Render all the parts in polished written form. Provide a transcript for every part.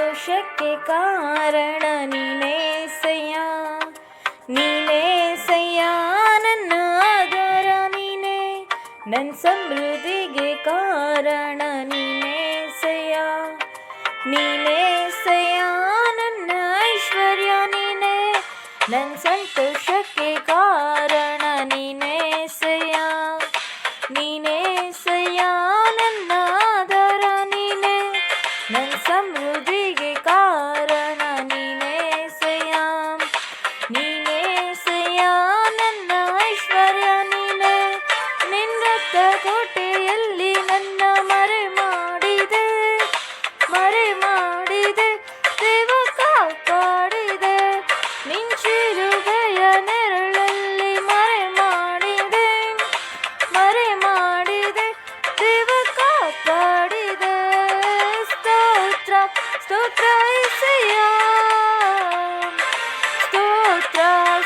ಸಂತೋಷಕ್ಕೆ ಕಾರಣ ನೀನೇಸಯ್ಯ, ನೀನೇಸಯ್ಯ ನನ್ನ ಆಧಾರ ನೀನೇ, ನನ್ನ ಸಮೃದ್ಧಿಗೆ ಕಾರಣ ನೀನೇಸಯ್ಯ, ನೀನೇಸಯ್ಯ ನನ್ನ ಐಶ್ವರ್ಯ ನೀನೇ, ನನ್ನ ಸಂತೋಷಕ್ಕೆ ಕಾರಣ ನೀನೇಸಯ್ಯ, ನೀನೇಸಯ್ಯ ನನ್ನ ಆಧಾರ ನೀನೇ, ನನ್ನ ಸಮೃದ್ಧಿಗೆ ಕಾರಣ ನೀನೇಸಯ್ಯ, ನೀನೇಸಯ್ಯ ನನ್ನ ಐಶ್ವರ್ಯ ನೀನೇ, ನಿನ್ನ ಕೋಟೆಯಲ್ಲಿ ನನ್ನ ಮರೆ ಮಾಡಿದೆ, ಮರೆ ಮಾಡಿದೆ ದೇವ ಕಾಪಾಡಿದೆ, ನಿಂಚಿರುವೆಯ ನೆರಳಲ್ಲಿ ಮರೆ ಮಾಡಿದೆ, ಮರೆ ಮಾಡಿದೆ ದೇವ ಕಾಪಾಡಿದೆ. ಸ್ತೋತ್ರ ಸ್ತೋತ್ರ ಏಸಯ್ಯ, ಸ್ತೋತ್ರ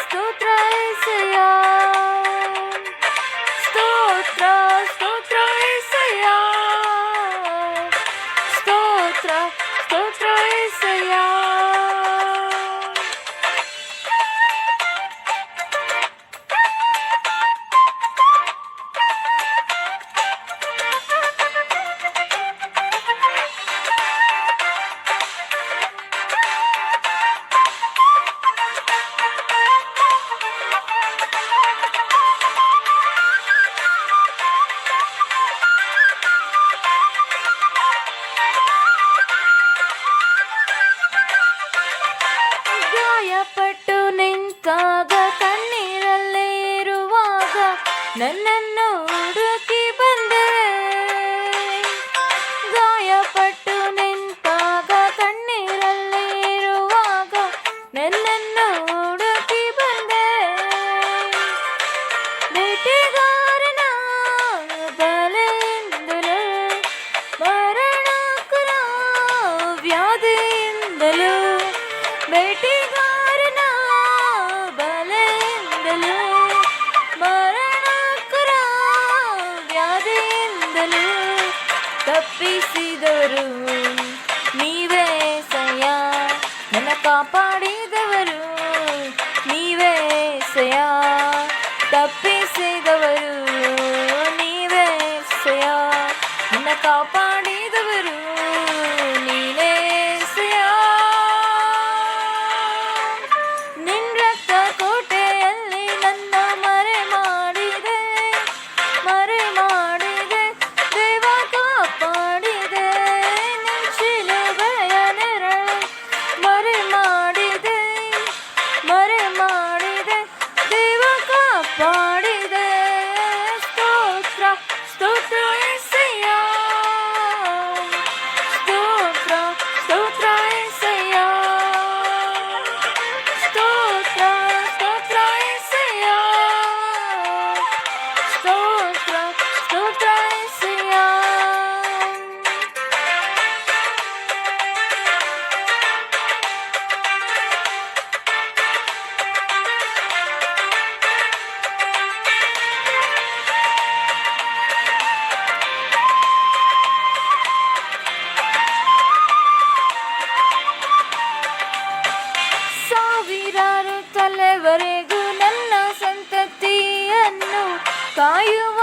ಸ್ತೋತ್ರ ಏಸಯ್ಯ, ಸ್ತೋತ್ರ ಸ್ತೋತ್ರ ಏಸಯ್ಯ, ಸ್ತೋತ್ರ ಸ್ತೋತ್ರ ಏಸಯ್ಯ. ಗಾಯಪಟ್ಟು ನಿಂತಾಗ ಕಣ್ಣೀರಲ್ಲೇ ಇರುವಾಗ ನನ್ನನ್ನು ಹುಡುಕಿ ಬಂದೆ, ಗಾಯಪಟ್ಟು ನಿಂತಾಗ ಕಣ್ಣೀರಲ್ಲೇ ಇರುವಾಗ ನನ್ನನ್ನು ಹುಡುಕಿ ಬಂದೆ, ಬೇಟೆಗಾರನ ಬಲೆಯಿಂದಲೂ ಮರಣಕರ ವ್ಯಾಧಿಯಿಂದಲೂ, ಬೇಟೆಗಾರನ ಬಲೆಯಿಂದಲೂ ಮರಣಕರ ವ್ಯಾಧಿಯಿಂದಲೂ ತಪ್ಪಿಸಿದವರು ನೀವೇಸಯ್ಯ, ನನ್ನ ಕಾಪಾಡಿದವರು ನೀವೇಸಯ್ಯ, ತಪ್ಪಿಸಿದವರು ನೀವೇಸಯ್ಯ, ನನ್ನ ಕಾಪಾಡಿದವರು ನೀನೇಸಯ್ಯ. ನಿನ್ನ ಕೋಟೆಯಲ್ಲಿ ನನ್ನ ಮರೆ ಮಾಡಿದೆ, ಮರೆ ಮಾಡಿದೆ ದೇವ ಕಾಪಾಡಿದೆ, ನಿಂಚಿಲುಬೆಯ ನೆರಳು ಮರೆ ಮಾಡಿದೆ, ಮರೆ ಮಾಡಿದೆ ದೇವ ಕಾಪಾಡಿದೆ. ಸ್ತೋತ್ರ ಸ್ತೋತ್ರ ಏಸಯ್ಯ, ಸ್ತೋತ್ರ ಸ್ತೋತ್ರ ಏಸಯ್ಯ, ಸ್ತೋತ್ರ ಸ್ತೋತ್ರ ಏಸಯ್ಯ, ಸ್ತೋತ್ರ ಸ್ತೋತ್ರ ಏಸಯ್ಯ. ಸಾವಿರಾರು ತಲೆವರೆಗೂ ನನ್ನ ಸಂತತಿಯನ್ನು ಕಾಯುವ